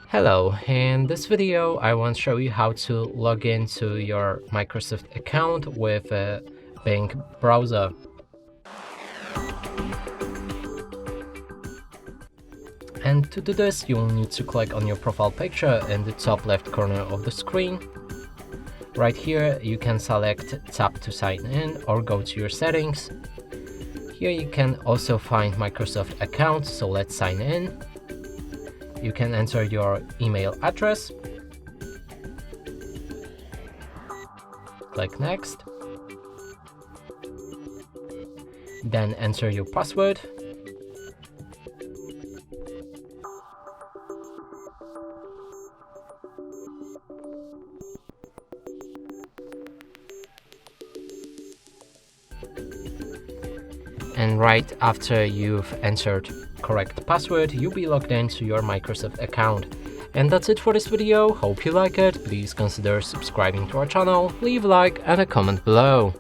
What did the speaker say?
Hello, in this video I want to show you how to log into your Microsoft account with a Bing browser. And to do this, you'll need to click on your profile picture in the top left corner of the screen. Right here you can select Tap to sign in or go to your settings. Here you can also find Microsoft account, so let's sign in. You can enter your email address. Click next. Then enter your password. And right after you've entered correct password, you'll be logged into your Microsoft account. And that's it for this video. Hope you like it. Please consider subscribing to our channel, leave a like and a comment below.